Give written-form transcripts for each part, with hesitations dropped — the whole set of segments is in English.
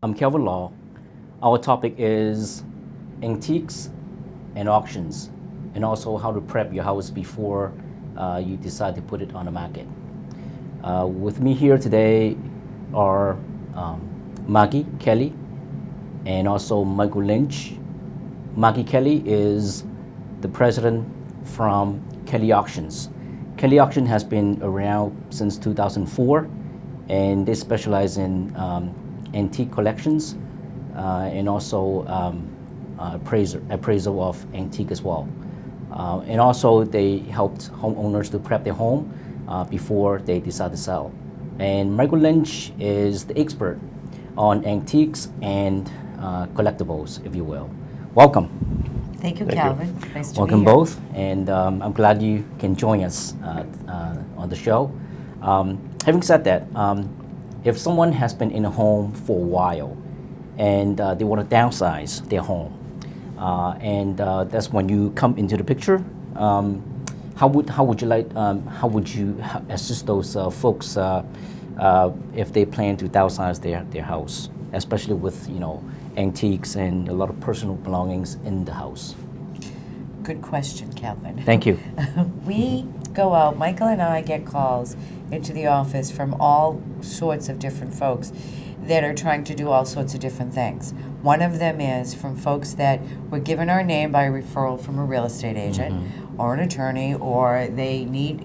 I'm Kelvin Law. Our topic is antiques and auctions, and also how to prep your house before you decide to put it on the market. With me here today are Marg-e, Kelley, and also Michael Lynch. Marg-e Kelley is the president from Kelley Auctions. Kelley Auction has been around since 2004, and they specialize in antique collections and also appraisal of antique as well. And also they helped homeowners to prep their home before they decide to sell. And Michael Lynch is the expert on antiques and collectibles, if you will. Welcome. Thank you, Calvin. Nice to Welcome be here. both, and I'm glad you can join us on the show. Having said that, if someone has been in a home for a while and they want to downsize their home, and that's when you come into the picture, how would you assist those folks if they plan to downsize their house, especially with antiques and a lot of personal belongings in the house? Good question, Calvin. Thank you. We go out, Michael and I get calls into the office from all sorts of different folks that are trying to do all sorts of different things. One of them is from folks that were given our name by referral from a real estate agent or an attorney, or they need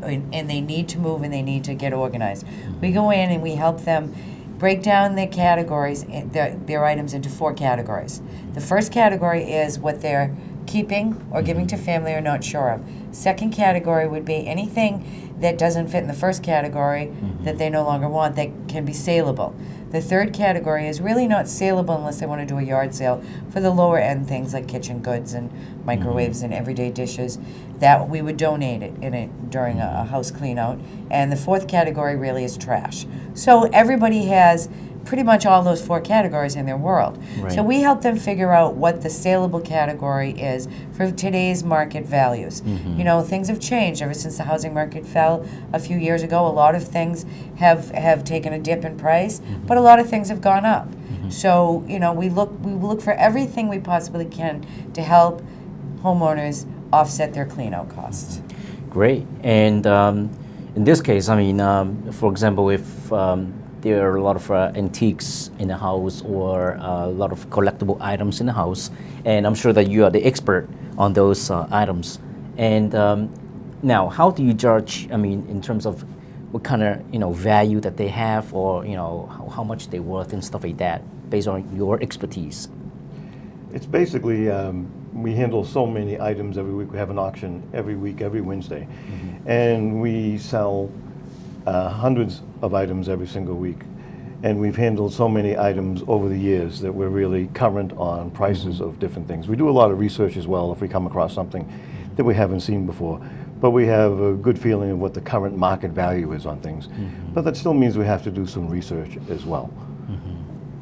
to move and they need to get organized. We go in and we help them break down their categories, their items into 4 categories. The first category is what they're keeping or giving to family or not sure of. Second category would be anything that doesn't fit in the first category that they no longer want that can be saleable. The third category is really not saleable unless they want to do a yard sale for the lower end things like kitchen goods and microwaves and everyday dishes that we would donate it during a house clean out. And the fourth category really is trash. So everybody has pretty much all those 4 categories in their world. Right. So we help them figure out what the saleable category is for today's market values. Things have changed ever since the housing market fell a few years ago. A lot of things have taken a dip in price, but a lot of things have gone up. So, we look for everything we possibly can to help homeowners offset their clean out costs. Great. And in this case, for example, if there are a lot of antiques in the house or a lot of collectible items in the house, and I'm sure that you are the expert on those items. And now, how do you judge, in terms of what kind of value that they have, or how much they're worth and stuff like that, based on your expertise? It's basically, we handle so many items every week. We have an auction every week, every Wednesday. And we sell hundreds of items every single week. And we've handled so many items over the years that we're really current on prices of different things. We do a lot of research as well if we come across something that we haven't seen before. But we have a good feeling of what the current market value is on things. But that still means we have to do some research as well.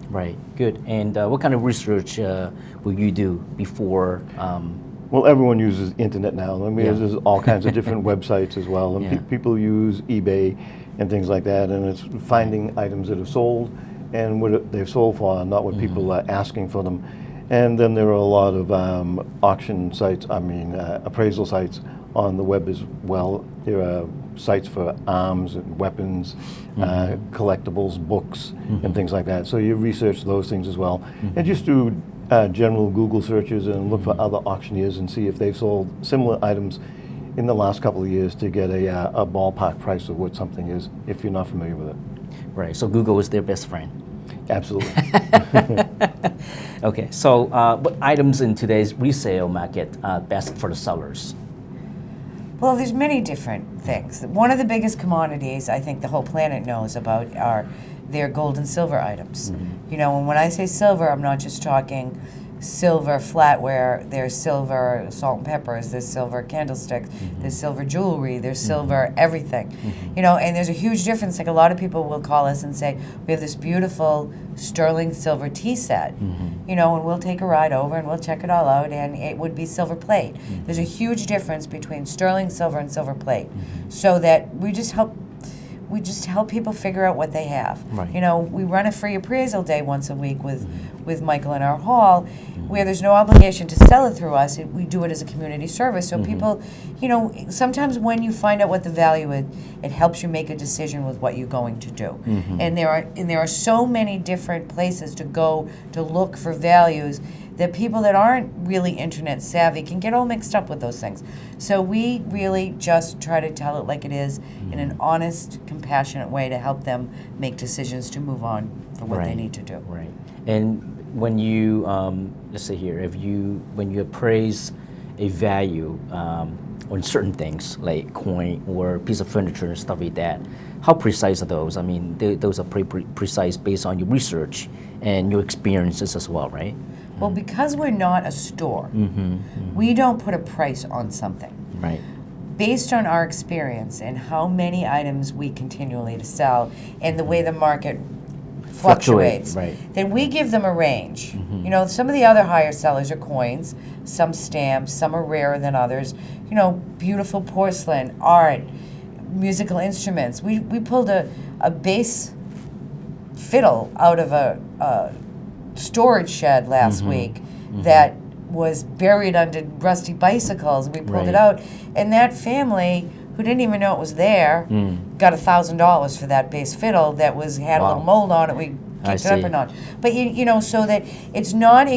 Right, good. And what kind of research will you do before? Well, everyone uses internet now. There's all kinds of different websites as well. And people use eBay and things like that. And it's finding items that have sold and what they've sold for, not what people are asking for them. And then there are a lot of auction sites, appraisal sites on the web as well. There are sites for arms and weapons, collectibles, books, and things like that. So you research those things as well. And just do general Google searches and look for other auctioneers and see if they've sold similar items in the last couple of years to get a ballpark price of what something is, if you're not familiar with it. Right, so Google is their best friend. Absolutely. Okay, so what items in today's resale market are best for the sellers? Well, there's many different things. One of the biggest commodities I think the whole planet knows about are their gold and silver items. And when I say silver, I'm not just talking silver flatware. There's silver salt and peppers. There's silver candlesticks. There's silver jewelry. There's silver everything. And there's a huge difference. Like a lot of people will call us and say, we have this beautiful sterling silver tea set. And we'll take a ride over and we'll check it all out, and it would be silver plate. There's a huge difference between sterling silver and silver plate. So that we just help we just help people figure out what they have. Right. You know, we run a free appraisal day once a week with Michael in our hall, where there's no obligation to sell it through us. We do it as a community service. So people, you know, sometimes when you find out what the value is, it helps you make a decision with what you're going to do. And there are so many different places to go to look for values that people that aren't really internet savvy can get all mixed up with those things. So we really just try to tell it like it is in an honest, compassionate way to help them make decisions to move on for what they need to do. Right. And when you, let's say here, when you appraise a value on certain things like coin or piece of furniture and stuff like that, how precise are those? I mean, those are pretty precise based on your research and your experiences as well, right? Well, because we're not a store, we don't put a price on something. Right. Based on our experience and how many items we continually to sell and the way the market fluctuates, right. then we give them a range. You know, some of the other higher sellers are coins, some stamps, some are rarer than others. You know, beautiful porcelain, art, musical instruments. We pulled a bass fiddle out of a storage shed last week that was buried under rusty bicycles. We pulled it out, and that family, who didn't even know it was there, got $1,000 for that bass fiddle that had a little mold on it. We kicked it up a notch. But you know, so that it's not an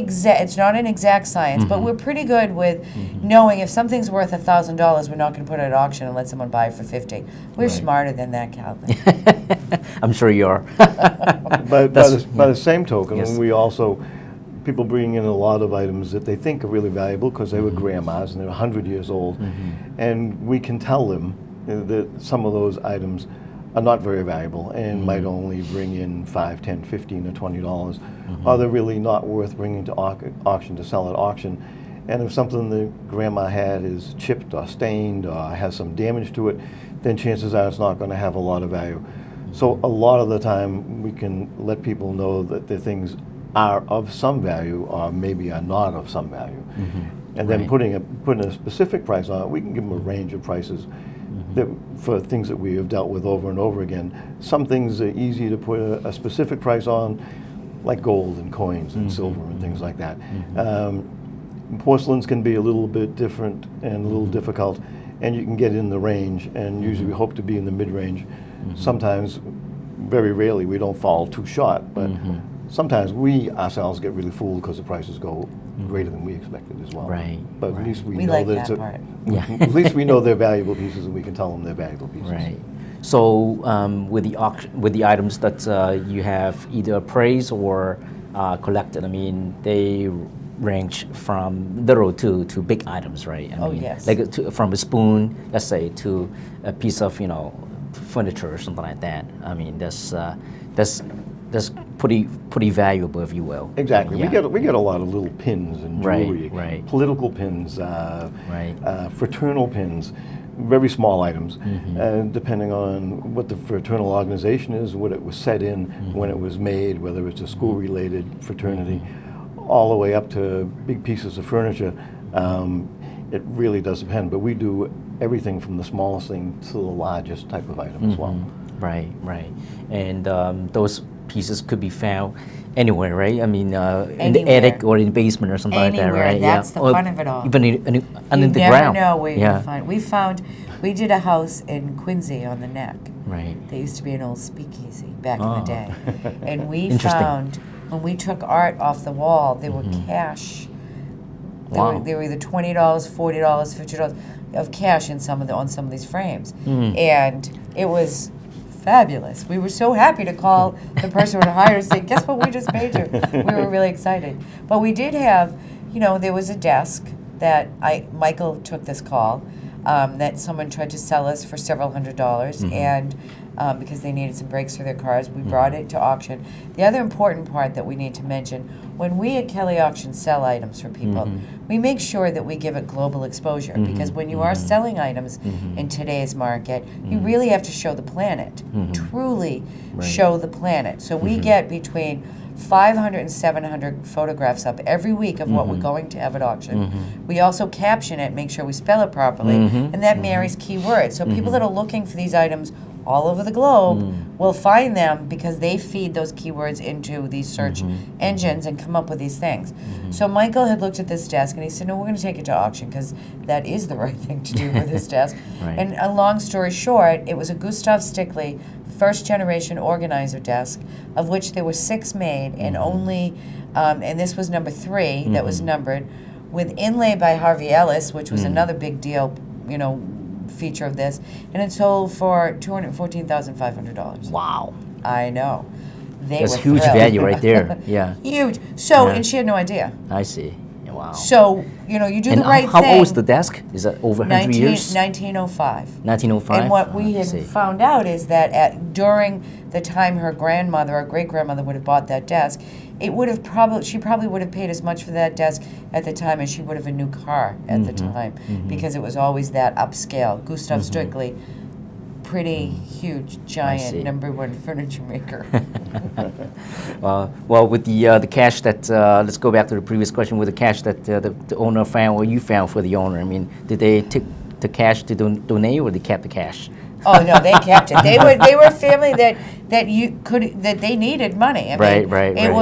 exact science, but we're pretty good with knowing if something's worth $1,000, we're not going to put it at auction and let someone buy it for $50. We're smarter than that, Calvin. I'm sure you are. By the same token, we also, people bring in a lot of items that they think are really valuable because they were grandmas and they're 100 years old. And we can tell them that some of those items are not very valuable and might only bring in $5, $10, $15, or $20. Or they're really not worth bringing to auction to sell at auction. And if something that grandma had is chipped or stained or has some damage to it, then chances are it's not going to have a lot of value. So a lot of the time we can let people know that the things are of some value or maybe are not of some value. And then putting a specific price on it, we can give them a range of prices that for things that we have dealt with over and over again. Some things are easy to put a specific price on, like gold and coins and silver and things like that. Porcelains can be a little bit different and a little difficult, and you can get in the range, and usually we hope to be in the mid-range. Sometimes, very rarely, we don't fall too short, but sometimes we ourselves get really fooled because the prices go greater than we expected as well. Right. But at least we know like that that part. at least we know they're valuable pieces, and we can tell them they're valuable pieces. Right. So with the items that you have either appraised or collected, I mean, they range from little to big items, right? I mean, yes. Like from a spoon, let's say, to a piece of furniture or something like that. I mean, that's pretty valuable, if you will. Exactly. Yeah. We get a lot of little pins and jewelry, political pins, fraternal pins, very small items, depending on what the fraternal organization is, what it was set in, when it was made, whether it's a school-related fraternity, all the way up to big pieces of furniture. It really does depend, but we do everything from the smallest thing to the largest type of item as well. Right. And those pieces could be found anywhere, right? I mean, in the attic or in the basement or something like that, right? That's the fun of it all. Even under the ground. You never know where you can find. We did a house in Quincy on the Neck. Right. There used to be an old speakeasy back in the day. And we found, when we took art off the wall, there were cash. There were either $20, $40, $50 of cash on some of these frames. And it was fabulous. We were so happy to call the person who had hired us and say, guess what we just made you? We were really excited. But we did have, there was a desk that Michael took this call, that someone tried to sell us for several $100s, and because they needed some brakes for their cars, we brought it to auction. The other important part that we need to mention, when we at Kelley Auction sell items for people, we make sure that we give it global exposure, because when you are selling items in today's market, you really have to show the planet, truly show the planet. So we get between 500 and 700 photographs up every week of what we're going to have at auction. We also caption it, make sure we spell it properly, and that marries keywords. So people that are looking for these items all over the globe will find them because they feed those keywords into these search engines and come up with these things. So Michael had looked at this desk and he said, no, we're going to take it to auction because that is the right thing to do with this desk. Right. And a long story short, it was a Gustav Stickley first generation organizer desk, of which there were 6 made and only, and this was number 3 that was numbered, with inlay by Harvey Ellis, which was another big deal, feature of this, and it sold for $214,500. Wow. I know. That's were huge thrilled. value right there. Yeah. Huge. So, Yeah. and she had no idea. I see. Wow. So, you do and the right how thing. old is the desk? Is that over 100 years? 1905. 1905? And what we I had see. found out is that during the time her grandmother or great-grandmother would have bought that desk, it would have she probably would have paid as much for that desk at the time as she would have a new car at the time, because it was always that upscale. Gustav Stickley, pretty huge, see. giant, #1 furniture maker. Well, with the cash that, let's go back to the previous question, with the cash that the owner found or you found for the owner, I mean, did they take the cash to donate or they kept the cash? Oh no, they kept it. They were a family that they needed money. I mean, Right. It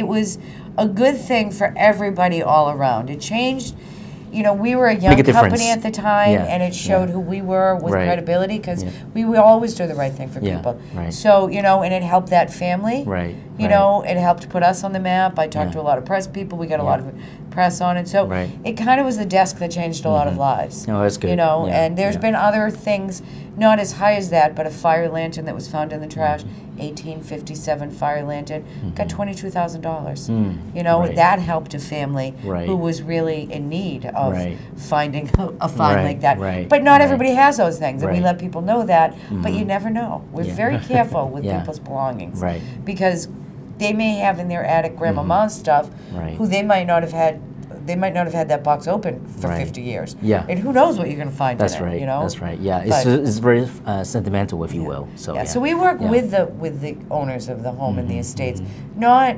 was a good thing for everybody all around. It changed. We were a young Make a company difference. at the time, Yeah, and it showed who we were with Right. credibility because Yeah. we would always do the right thing for Yeah, people. right. So and it helped that family. Right, It helped put us on the map. I talked to a lot of press people. We got a lot of press on it. So Right. it kind of was the desk that changed a lot of lives. Oh, that's good. Yeah, And there's been other things, not as high as that, but a fire lantern that was found in the trash, 1857 fire lantern, got $22,000. Right. That helped a family Right. who was really in need of Right. finding a find Right, like that. right, But not right. everybody has those things, and we Right. let people know that, but you never know. We're Yeah. very careful with Yeah. people's belongings. Right. Because they may have in their attic grandmama's stuff, Right. who they might not have had that box open for Right. 50 years. Yeah. And who knows what you're going to find That's in right. it, That's right. Yeah, But- it's very sentimental, if you will. So So we work Yeah. with the owners of the home and the estates. Not,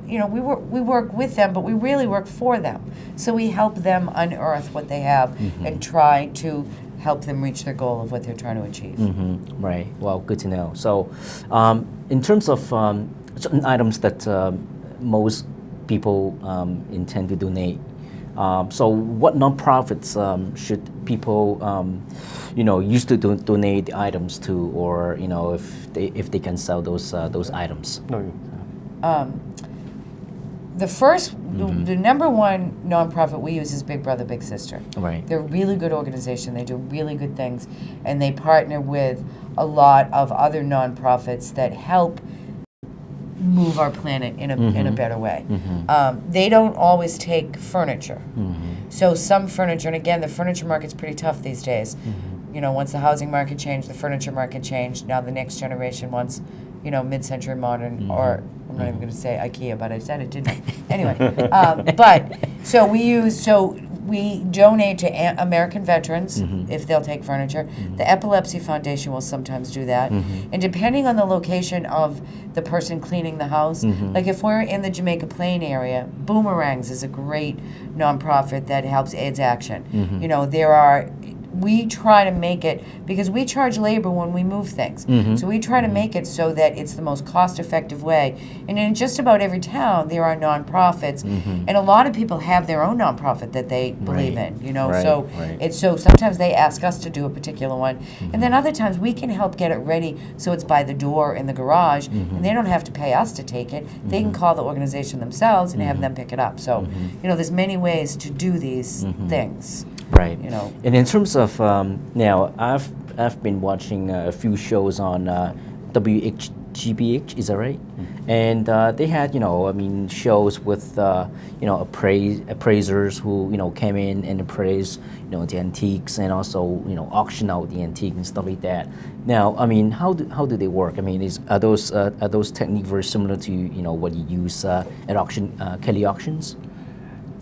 we work with them, but we really work for them. So we help them unearth what they have and try to help them reach their goal of what they're trying to achieve. Right. Well, good to know. So, in terms of certain items that most people intend to donate, so what nonprofits should people, use to donate the items to, or if they can sell those items? No, The first, the #1 nonprofit we use is Big Brother Big Sister. Right. They're a really good organization. They do really good things, and they partner with a lot of other nonprofits that help move our planet in a better way. They don't always take furniture. So some furniture, and again, the furniture market's pretty tough these days. Once the housing market changed, the furniture market changed. Now the next generation wants, mid-century modern, or I'm not even going to say IKEA, but I said it, didn't I? Anyway, we donate to American veterans if they'll take furniture. The Epilepsy Foundation will sometimes do that. And depending on the location of the person cleaning the house, like if we're in the Jamaica Plain area, Boomerangs is a great nonprofit that helps AIDS Action. We try to make it, because we charge labor when we move things. So we try to make it so that it's the most cost-effective way. And in just about every town, there are nonprofits, and a lot of people have their own nonprofit that they believe Right. in. Right, So right. so sometimes they ask us to do a particular one, and then other times we can help get it ready so it's by the door in the garage, and they don't have to pay us to take it. They can call the organization themselves and have them pick it up. So there's many ways to do these things. Right. And in terms of now, I've been watching a few shows on WHGBH. Is that right? And they had shows with appraisers who came in and appraised the antiques, and also auction out the antique and stuff like that. Now, how do they work? Are those techniques very similar to what you use at Kelley auctions?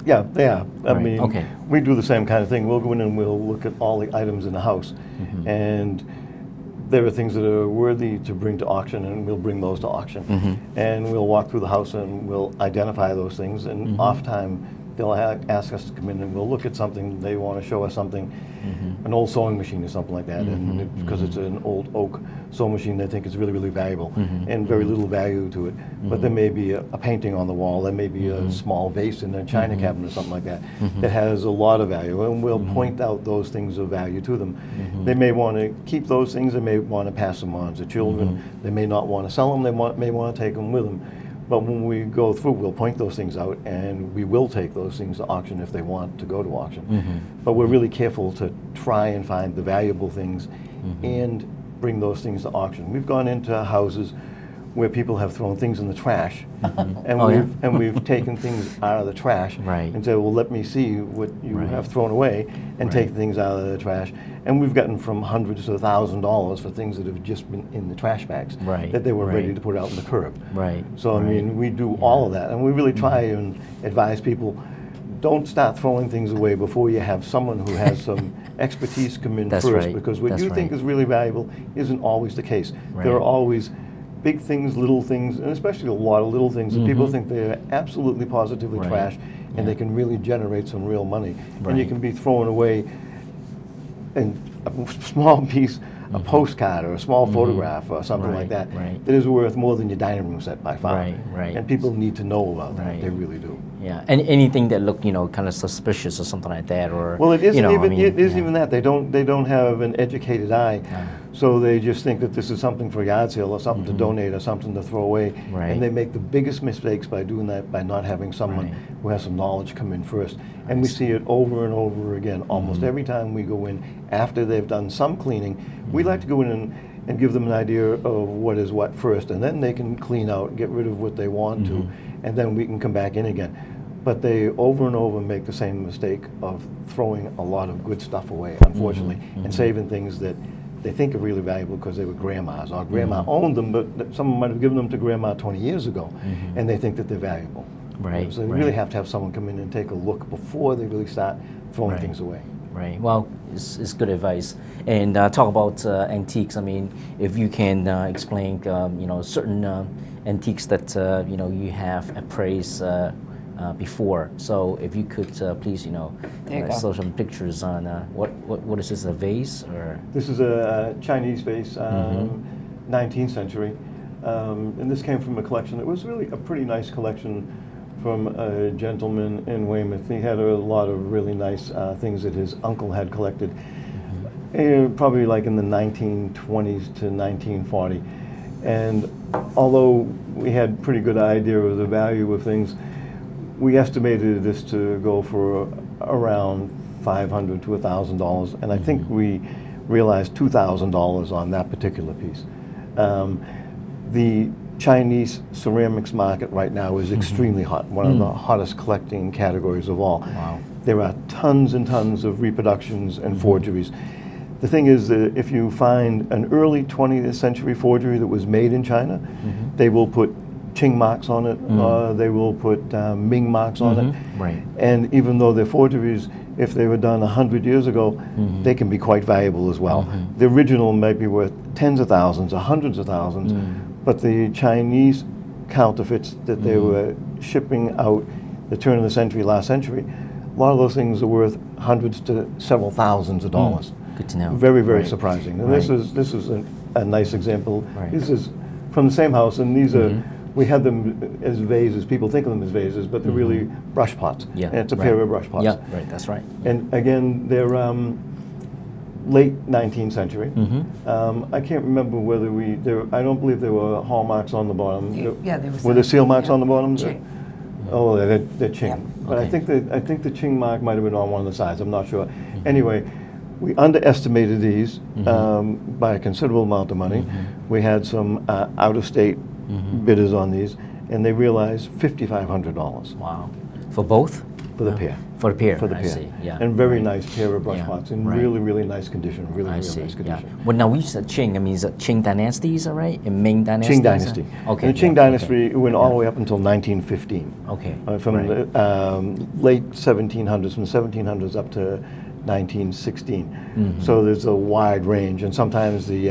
Yeah, they are. Okay. We do the same kind of thing. We'll go in and we'll look at all the items in the house, and there are things that are worthy to bring to auction, and we'll bring those to auction. And we'll walk through the house and we'll identify those things, and oftentimes they'll ask us to come in and we'll look at something. They want to show us something, an old sewing machine or something like that, and because it's an old oak sewing machine, they think it's really, really valuable, and very little value to it. But there may be a painting on the wall, there may be a small vase in a china cabinet or something like that that has a lot of value, and we'll point out those things of value to them. They may want to keep those things, they may want to pass them on to children, they may not want to sell them, they may want to take them with them. But when we go through, we'll point those things out, and we will take those things to auction if they want to go to auction. But we're really careful to try and find the valuable things and bring those things to auction. We've gone into houses where people have thrown things in the trash, and we've taken things out of the trash and said, well, let me see what you have thrown away, and take things out of the trash. And we've gotten from hundreds to $1,000 for things that have just been in the trash bags that they were ready to put out on the curb. So I mean, we do all of that, and we really try and advise people, don't start throwing things away before you have someone who has some expertise come in first, because what you think is really valuable isn't always the case. There are always big things, little things, and especially a lot of little things that people think they're absolutely positively trash, and they can really generate some real money. And you can be throwing away a small piece, a postcard or a small photograph or something like that, that is worth more than your dining room set by far. And people need to know about that. They really do. Yeah, and anything that look, kind of suspicious or something like that, or well, it isn't even that. They don't have an educated eye, so they just think that this is something for a yard sale or something to donate or something to throw away, and they make the biggest mistakes by doing that, by not having someone who has some knowledge come in first. And we see it over and over again. Almost every time we go in, after they've done some cleaning, we like to go in and give them an idea of what is what first, and then they can clean out, get rid of what they want to, and then we can come back in again. But they over and over make the same mistake of throwing a lot of good stuff away, unfortunately, and saving things that they think are really valuable because they were grandma's, or grandma owned them, but someone might have given them to grandma 20 years ago, and they think that they're valuable. So they really have to have someone come in and take a look before they really start throwing things away. Well, it's good advice. And talk about antiques. I mean, if you can explain, certain antiques that you have appraised before. So if you could please, show some pictures on what is this, a vase or? This is a Chinese vase, 19th century, and this came from a collection. It was really a pretty nice collection from a gentleman in Weymouth. He had a lot of really nice things that his uncle had collected, probably like in the 1920s to 1940. And although we had pretty good idea of the value of things, we estimated this to go for around $500 to $1,000, and I think we realized $2,000 on that particular piece. The Chinese ceramics market right now is extremely hot, one of the hottest collecting categories of all. There are tons and tons of reproductions and forgeries. The thing is that if you find an early 20th century forgery that was made in China, they will put Qing marks on it, they will put Ming marks on it. And even though they're forgeries, if they were done 100 years ago, they can be quite valuable as well. The original might be worth tens of thousands or hundreds of thousands, but the Chinese counterfeits that they were shipping out the turn of the century, last century, a lot of those things are worth hundreds to several thousands of dollars. Good to know. Very, very surprising. And this is a nice example. This is from the same house, and these are, we had them as vases. People think of them as vases, but they're really brush pots. And it's a pair of brush pots. That's right. And again, they're late 19th century. I can't remember whether I don't believe there were hallmarks on the bottom. There was. Were there seal marks on the bottom? Qing. Oh, they're Qing. But I think the Qing mark might have been on one of the sides. I'm not sure. Anyway, we underestimated these by a considerable amount of money. We had some out-of-state bidders on these, and they realized $5,500. Wow. For both? For the pair. For the pair. For the pair. I see. Yeah. And very nice pair of brush pots in really, really nice condition. Really, really nice condition. Well, now we said Qing. I mean, is it Qing dynasty, is that right? And Ming dynasty? Qing dynasty. Okay. And the Qing dynasty went all the way up until 1915. From the late 1700s, from the 1700s up to 1916. So there's a wide range, and sometimes the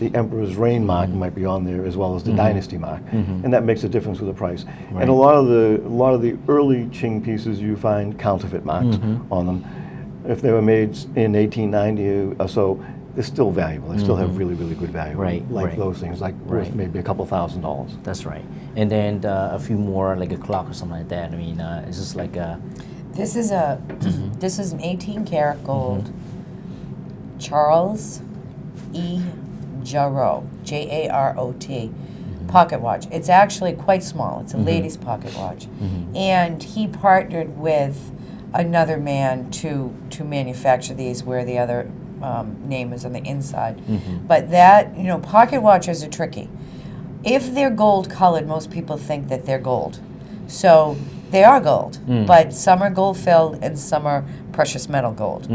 the Emperor's Reign mark might be on there as well as the Dynasty mark, and that makes a difference with the price. Right. And a lot of the early Qing pieces, you find counterfeit marks on them. If they were made in 1890 or so, they're still valuable. They still have really, really good value. Right, Like right. those things, like worth maybe a couple $1,000s. That's right. And then a few more, like a clock or something like that. I mean, it's just like a... This is a this is an 18 karat gold Charles E. Jarot, Jarot, pocket watch. It's actually quite small. It's a lady's pocket watch. And he partnered with another man to manufacture these, where the other name is on the inside. But that, you know, pocket watches are tricky. If they're gold colored, most people think that they're gold. So they are gold, but some are gold filled and some are precious metal gold.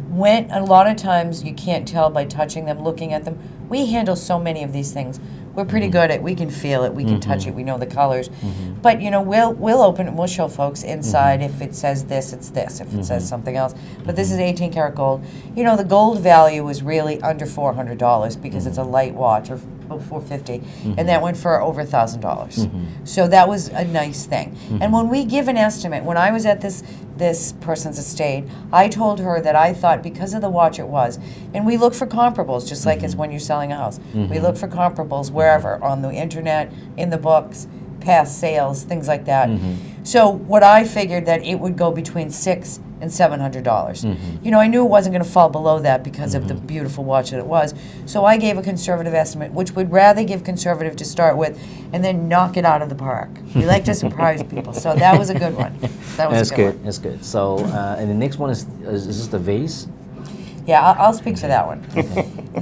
When a lot of times you can't tell by touching them, looking at them. We handle so many of these things. We're pretty good at. We can feel it. We can touch it. We know the colors. But you know, we'll open it. We'll show folks inside. If it says this, it's this. If it says something else. But this is 18 karat gold. You know, the gold value is really under $400 because it's a light watch, or $450, and that went for over $1,000. So that was a nice thing. And when we give an estimate, when I was at this person's estate, I told her that I thought, because of the watch it was, and we look for comparables, just like as when you're selling a house. We look for comparables wherever, on the internet, in the books, past sales, things like that. So what I figured that it would go between $600 and $700. You know, I knew it wasn't going to fall below that because of the beautiful watch that it was. So I gave a conservative estimate, which would rather give conservative to start with and then knock it out of the park. We like to surprise people. So that was a good one. That was That's a good. one. That's good. So, and the next one is this the vase? Yeah, I'll speak to that one.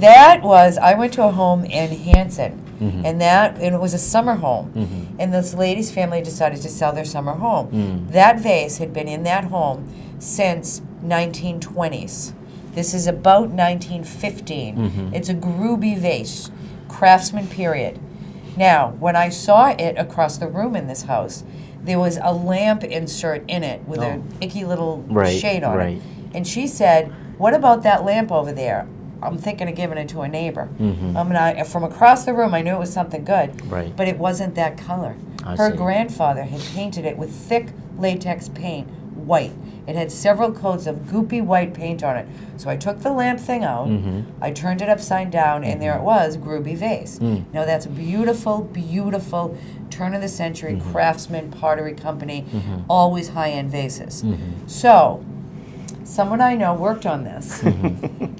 That was, I went to a home in Hanson, and it was a summer home, and this lady's family decided to sell their summer home. That vase had been in that home since 1920s. This is about 1915. It's a Gruby vase, craftsman period. Now, when I saw it across the room in this house, there was a lamp insert in it with an icky little shade on it. And she said, "What about that lamp over there? I'm thinking of giving it to a neighbor." From across the room, I knew it was something good, but it wasn't that color. Her grandfather had painted it with thick latex paint, white. It had several coats of goopy white paint on it. So I took the lamp thing out, I turned it upside down, and there it was, Gruby vase. Now that's a beautiful, beautiful turn-of-the-century craftsman pottery company, always high-end vases. So someone I know worked on this,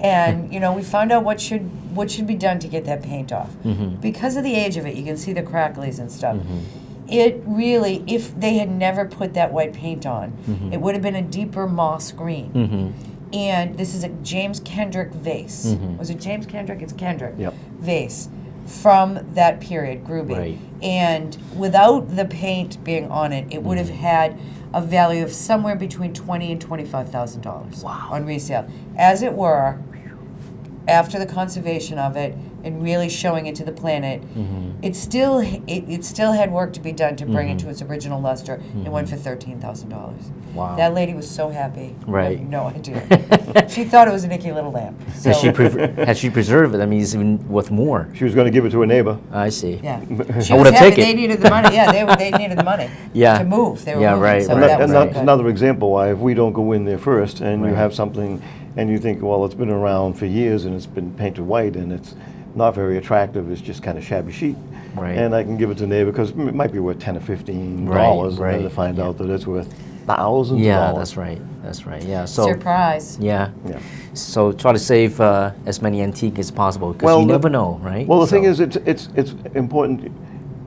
and you know, we found out what should be done to get that paint off. Because of the age of it, you can see the cracklies and stuff. It really, if they had never put that white paint on, it would have been a deeper moss green. And this is a James Kendrick vase. Was it James Kendrick? It's Kendrick vase from that period, Gruby. And without the paint being on it, it would have had a value of somewhere between $20,000 and $25,000 on resale. As it were, after the conservation of it and really showing it to the planet, it still had work to be done to bring it to its original luster. It went for $13,000. Wow. That lady was so happy. Right. I have no idea. She thought it was a Nicky Little lamp. So Had she preserved it, I mean, it's even worth more. She was going to give it to a neighbor. I see. yeah, I would have taken They it. needed the money. Yeah, they needed the money. Yeah. To move. They were Yeah, moving. right, So right. that was And good. that's another example why if we don't go in there first and you Right. have something and you think, well, it's been around for years and it's been painted white and it's not very attractive, it's just kind of shabby chic. Right. And I can give it to a neighbor because it might be worth $10 or $15, Right, and then to find out that it's worth thousands of Yeah, dollars. that's right. That's right. Yeah. So Surprise. yeah. Yeah. So try to save as many antique as possible because Well, you the- never know, right? Well, the thing So- is, it's important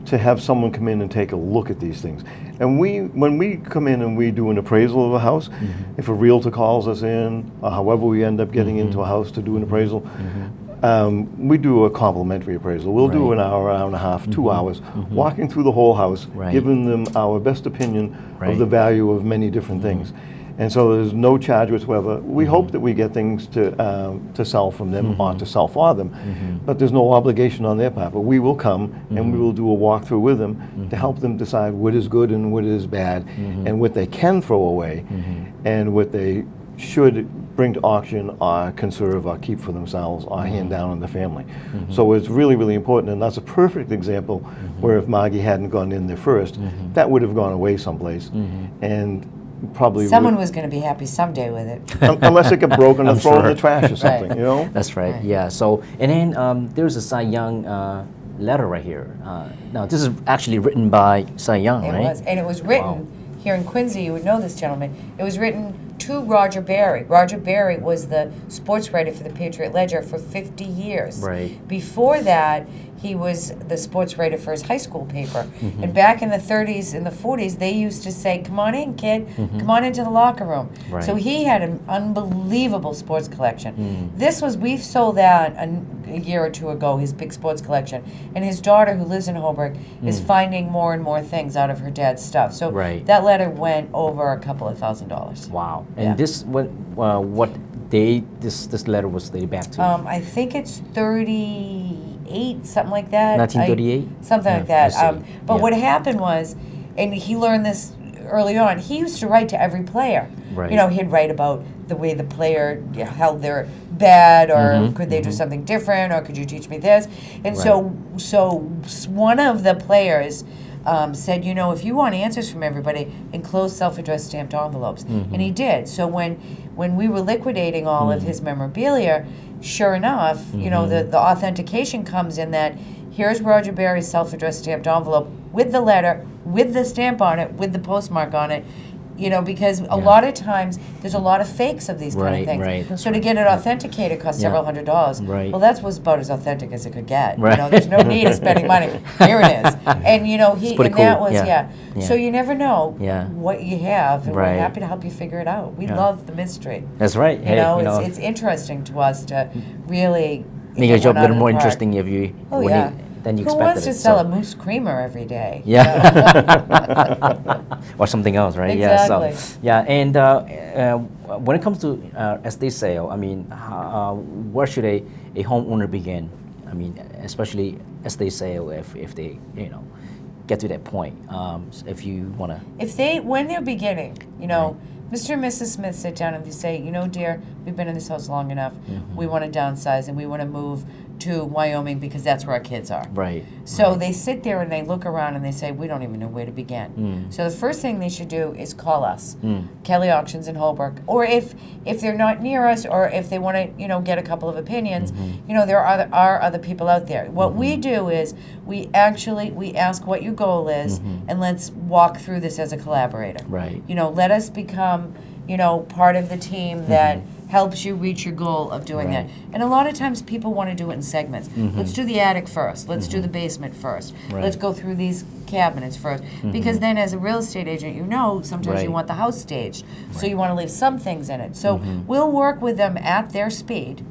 to have someone come in and take a look at these things. And when we come in and we do an appraisal of a house, if a realtor calls us in, or however we end up getting into a house to do an appraisal, we do a complimentary appraisal. We'll do Right. an hour, hour and a half, 2 hours, walking through the whole house, Right. giving them our best opinion Right. of the value of many different things. And so there's no charge whatsoever. We hope that we get things to sell from them or to sell for them, but there's no obligation on their part. But we will come and we will do a walkthrough with them to help them decide what is good and what is bad and what they can throw away and what they should bring to auction or conserve or keep for themselves or hand down in the family. So it's really, really important, and that's a perfect example where if Marg-e hadn't gone in there first, that would have gone away someplace, and probably Someone was going to be happy someday with it. unless it got broken and thrown in sure. the trash or something, Right. you know? That's right. Right. Yeah. So, and then there's a Cy Young letter right here. Now, this is actually written by Cy Young, It right? was, and it was written here in Quincy. You would know this gentleman. It was written to Roger Barry. Roger Barry was the sports writer for the Patriot Ledger for 50 years. Right. Before that, he was the sports writer for his high school paper. And back in the 30s and the 40s, they used to say, "Come on in, kid. Come on into the locker room." Right. So he had an unbelievable sports collection. This was, we've sold that a year or two ago, his big sports collection. And his daughter, who lives in Holbrook, is finding more and more things out of her dad's stuff. So Right. that letter went over a couple of $1,000. Wow. And Yeah. this, what day this letter was dated back to? I think it's 38, something like that. 1938? Something Yeah, like that. I see. But Yeah. what happened was, and he learned this early on, he used to write to every player. Right. You know, he'd write about the way the player held their bat, or could they do something different, or could you teach me this? And so one of the players said, you know, if you want answers from everybody, enclose self-addressed stamped envelopes. And he did. So when we were liquidating all of his memorabilia, sure enough, you know, the authentication comes in that here's Roger Barry's self-addressed stamped envelope with the letter, with the stamp on it, with the postmark on it. You know, because a lot of times there's a lot of fakes of these kind Right, of things. right, that's So to get it authenticated costs several $100s. Right. Well, that's was about as authentic as it could get. Right. You know, there's no need of spending money. Here it is. And you know, pretty and that cool. was Yeah. So you never know Yeah. what you have, and Right. we're happy to help you figure it out. We Yeah. love the mystery. That's right. You know, it's interesting to us to really make your hit job one a out little of more the park. interesting if you Oh yeah. than you Who expected wants to it, sell so. a moose creamer every day? Yeah. Or something else, right? Exactly. Yeah. So, yeah. And when it comes to estate sale, I mean, where should a homeowner begin? I mean, especially estate sale if they get to that point. If you want to. When they're beginning, you know, Mr. and Mrs. Smith sit down and they say, you know, dear, we've been in this house long enough. We want to downsize and we want to move to Wyoming because that's where our kids are. Right. So they sit there and they look around and they say, we don't even know where to begin. So the first thing they should do is call us, Kelley Auctions in Holbrook. Or if they're not near us, or if they want to, you know, get a couple of opinions, you know, there are other people out there. What we do is we ask what your goal is, and let's walk through this as a collaborator. Right. You know, let us become, you know, part of the team that helps you reach your goal of doing that. And a lot of times people want to do it in segments. Let's do the attic first. Let's do the basement first. Right. Let's go through these cabinets first. Because then as a real estate agent, you know, sometimes you Right. want the house staged. So you want to leave some things in it. So we'll work with them at their speed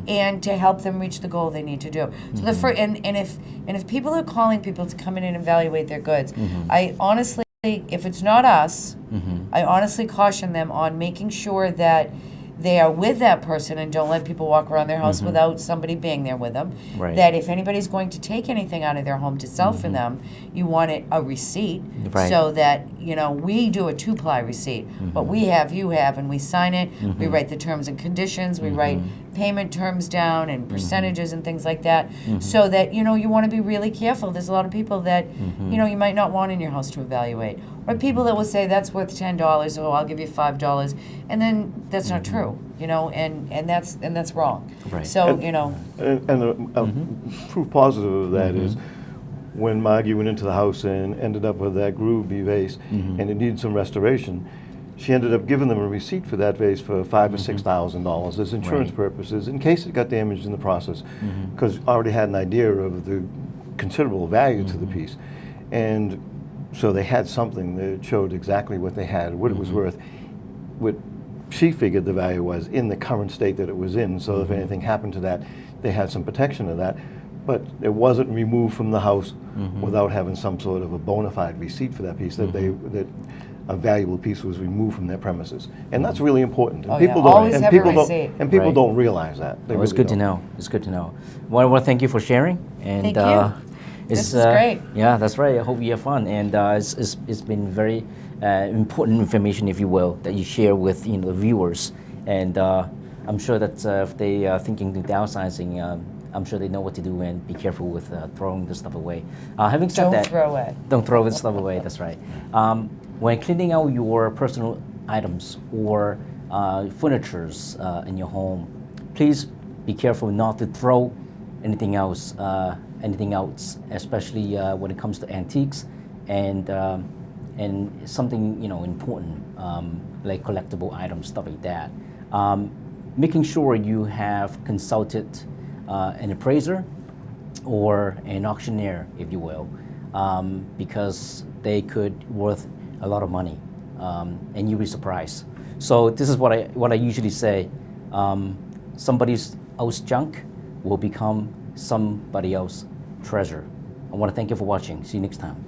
and to help them reach the goal they need to do. So the first, and if people are calling people to come in and evaluate their goods, I honestly, if it's not us, I honestly caution them on making sure that they are with that person and don't let people walk around their house without somebody being there with them. Right. That if anybody's going to take anything out of their home to sell for them, you want a receipt Right. so that, you know, we do a 2-ply receipt. What we have, you have, and we sign it. We write the terms and conditions. We write payment terms down and percentages and things like that, so that, you know, you want to be really careful. There's a lot of people that, you know, you might not want in your house to evaluate. Or people that will say that's worth $10, oh, I'll give you $5, and then that's not true, you know, and that's wrong. Right. So, you know, And proof positive of that is when Marg-e went into the house and ended up with that groovy vase and it needed some restoration, she ended up giving them a receipt for that vase for $5,000 or $6,000 as insurance purposes in case it got damaged in the process, because already had an idea of the considerable value to the piece. And so they had something that showed exactly what they had, what it was worth, what she figured the value was in the current state that it was in, so if anything happened to that, they had some protection of that. But it wasn't removed from the house without having some sort of a bona fide receipt for that piece, that that a valuable piece was removed from their premises. And that's really important. And Oh, yeah. Always have a receipt. And people Right. don't realize that. They Well, it's really good to don't. know. It's good to know. Well, I want to thank you for sharing. And Thank you. This is great. Yeah, that's right. I hope you have fun. And it's been very important information, if you will, that you share with the viewers. And I'm sure that if they are thinking of downsizing, I'm sure they know what to do, and be careful with throwing this stuff away. Having said Don't that, throw it. don't throw this stuff away. That's right. When cleaning out your personal items or furnitures in your home, please be careful not to throw anything else, especially when it comes to antiques and something important like collectible items, stuff like that. Making sure you have consulted an appraiser or an auctioneer, if you will, because they could worth a lot of money, and you'll be surprised. So this is what I usually say: somebody else's junk will become somebody else's treasure. I want to thank you for watching. See you next time.